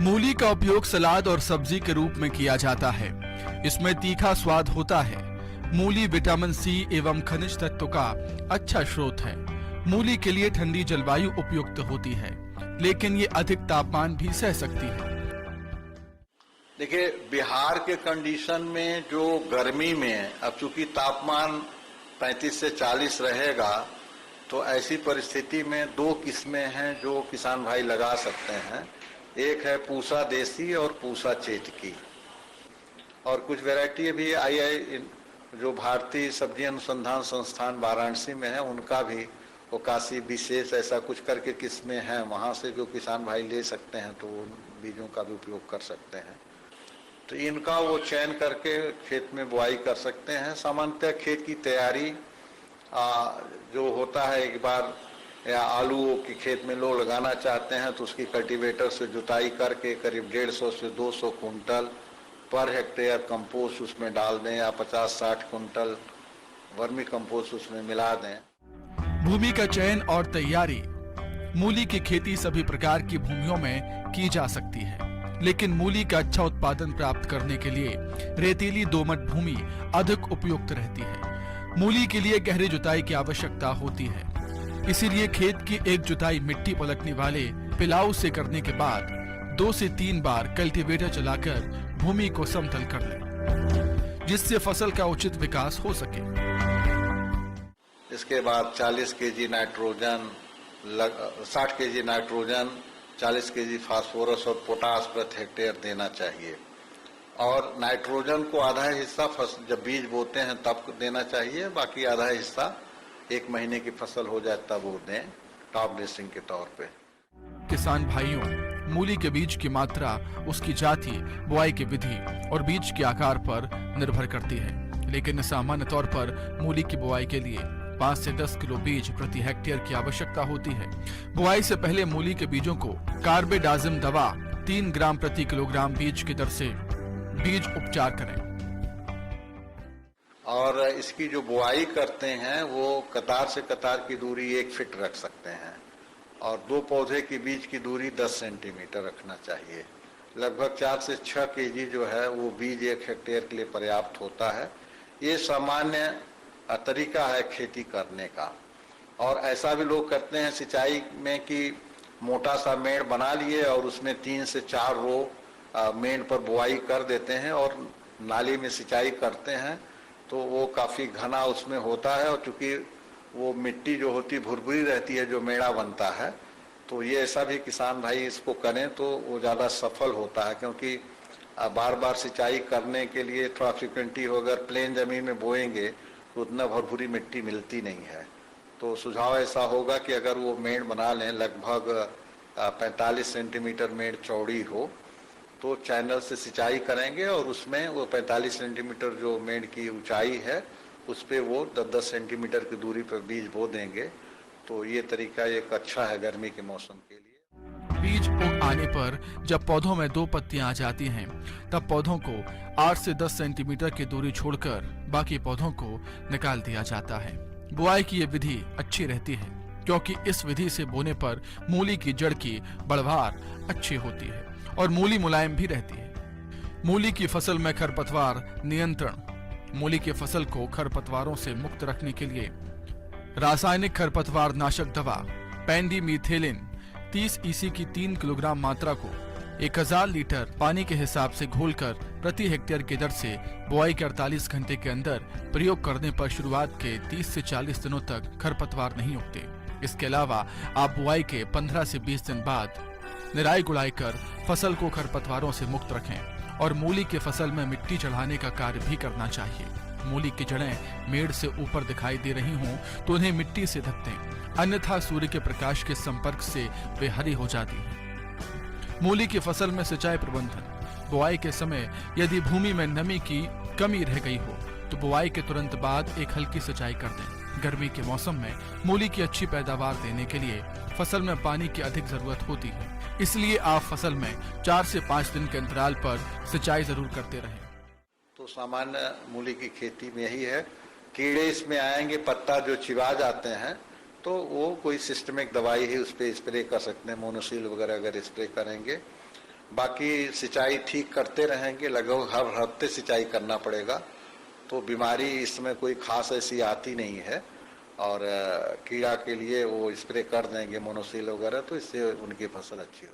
मूली का उपयोग सलाद और सब्जी के रूप में किया जाता है। इसमें तीखा स्वाद होता है। मूली विटामिन सी एवं खनिज तत्व का अच्छा स्रोत है। मूली के लिए ठंडी जलवायु उपयुक्त होती है, लेकिन ये अधिक तापमान भी सह सकती है। देखिए, बिहार के कंडीशन में जो गर्मी में अब चूंकि तापमान 35 से 40 रहेगा, तो ऐसी परिस्थिति में दो किस्में हैं जो किसान भाई लगा सकते हैं। एक है पूसा देसी और पूसा चेटकी, और कुछ वैरायटी भी आई जो भारतीय सब्जी अनुसंधान संस्थान वाराणसी में है, उनका भी वो काशी विशेष ऐसा कुछ करके किस्में हैं, वहाँ से जो किसान भाई ले सकते हैं तो उन बीजों का भी उपयोग कर सकते हैं। तो इनका वो चयन करके खेत में बुआई कर सकते हैं। सामान्यतः खेत की तैयारी जो होता है, एक बार या आलू की खेत में लोग लगाना चाहते हैं तो उसकी कल्टीवेटर से जुताई करके करीब 150 से 200 कुंटल पर हेक्टेयर कंपोस्ट उसमें डाल दें, या 50-60 कुंटल वर्मी कंपोस्ट उसमें मिला दें। भूमि का चयन और तैयारी। मूली की खेती सभी प्रकार की भूमियों में की जा सकती है, लेकिन मूली का अच्छा उत्पादन प्राप्त करने के लिए रेतीली दोमट भूमि अधिक उपयुक्त रहती है। मूली के लिए गहरी जुताई की आवश्यकता होती है, इसीलिए खेत की एक जुताई मिट्टी पलटने वाले पिलाऊ से करने के बाद 2 से 3 बार कल्टीवेटर चलाकर भूमि को समतल कर लें, जिससे फसल का उचित विकास हो सके। इसके बाद 40 KG nitrogen, 60 KG nitrogen, 40 KG phosphorus और पोटास प्रति हेक्टेयर देना चाहिए। और नाइट्रोजन को आधा हिस्सा जब बीज बोते हैं तब देना चाहिए, बाकी आधा हिस्सा 1 महीने की फसल हो जाए तब वो दें, टॉप ड्रेसिंग के तौर पे। किसान भाइयों, मूली के बीज की मात्रा उसकी जाति, बुआई की विधि और बीज के आकार पर निर्भर करती है, लेकिन सामान्य तौर पर मूली की बुआई के लिए 5 से 10 किलो बीज प्रति हेक्टेयर की आवश्यकता होती है। बुआई से पहले मूली के बीजों को कार्बेडाजिम दवा 3 ग्राम प्रति किलोग्राम बीज की दर से बीज उपचार करें। और इसकी जो बुआई करते हैं वो कतार से कतार की दूरी 1 फीट रख सकते हैं, और 2 पौधे के बीच की दूरी 10 सेंटीमीटर रखना चाहिए। लगभग 4 से 6 केजी जो है वो बीज 1 हेक्टेयर के लिए पर्याप्त होता है। ये सामान्य तरीका है खेती करने का। और ऐसा भी लोग करते हैं सिंचाई में कि मोटा सा मेड़ बना लिए और उसमें 3 से 4 रो मेड़ पर बुआई कर देते हैं और नाली में सिंचाई करते हैं, तो वो काफ़ी घना उसमें होता है। और चूंकि वो मिट्टी जो होती भुरभुरी रहती है जो मेड़ा बनता है, तो ये ऐसा भी किसान भाई इसको करें तो वो ज़्यादा सफल होता है, क्योंकि बार बार सिंचाई करने के लिए थोड़ा फ्रिक्वेंटली हो, अगर प्लेन ज़मीन में बोएंगे तो उतना भुरभुरी मिट्टी मिलती नहीं है। तो सुझाव ऐसा होगा कि अगर वो मेड़ बना लें, लगभग 45 सेंटीमीटर मेड़ चौड़ी हो, तो चैनल से सिंचाई करेंगे और उसमें वो 45 सेंटीमीटर जो मेड़ की ऊंचाई है उस पे वो 10-10 सेंटीमीटर की दूरी पर बीज बो देंगे। तो ये तरीका एक अच्छा है गर्मी के मौसम के लिए। बीज उग आने पर जब पौधों में 2 पत्तियां आ जाती हैं, तब पौधों को 8 से 10 सेंटीमीटर की दूरी छोड़कर बाकी पौधों को निकाल दिया जाता है। बुआई की ये विधि अच्छी रहती है, क्योंकि इस विधि से बोने पर मूली की जड़ की बढ़वार अच्छी होती है और मूली मुलायम भी रहती है। मूली की फसल में खरपतवार नियंत्रण। मूली की फसल को खरपतवारों से मुक्त रखने के लिए रासायनिक खरपतवार नाशक दवा पेंडिमीथेलिन 30 ईसी की 3 किलोग्राम मात्रा को 1000 लीटर पानी के हिसाब से घोलकर प्रति हेक्टेयर की दर से बुआई के 48 घंटे के अंदर प्रयोग करने पर शुरुआत के 30 से 40 दिनों तक खरपतवार नहीं उगते। इसके अलावा आप बुआई के 15 से 20 दिन बाद निराई गुड़ाई कर फसल को खरपतवारों से मुक्त रखें और मूली की फसल में मिट्टी चढ़ाने का कार्य भी करना चाहिए। मूली की जड़ें मेड़ से ऊपर दिखाई दे रही हों तो उन्हें मिट्टी से ढक दें, अन्यथा सूर्य के प्रकाश के संपर्क से वे हरी हो जाती हैं। मूली की फसल में सिंचाई प्रबंधन। बुआई के समय यदि भूमि में नमी की कमी रह गई हो तो बुआई के तुरंत बाद एक हल्की सिंचाई कर दें। गर्मी के मौसम में मूली की अच्छी पैदावार देने के लिए फसल में पानी की अधिक जरूरत होती है, इसलिए आप फसल में 4 से 5 दिन के अंतराल पर सिंचाई जरूर करते रहें। तो सामान्य मूली की खेती में यही है, कीड़े इसमें आएंगे, पत्ता जो चिबा जाते हैं, तो वो कोई सिस्टमिक दवाई ही उस पर स्प्रे कर सकते हैं, मोनोसील वगैरह अगर स्प्रे करेंगे। बाकी सिंचाई ठीक करते रहेंगे, लगभग हर हफ्ते सिंचाई करना पड़ेगा, तो बीमारी इसमें कोई खास ऐसी आती नहीं है। और कीड़ा के लिए वो स्प्रे कर देंगे मोनोसिल वगैरह, तो इससे उनकी फसल अच्छी हो।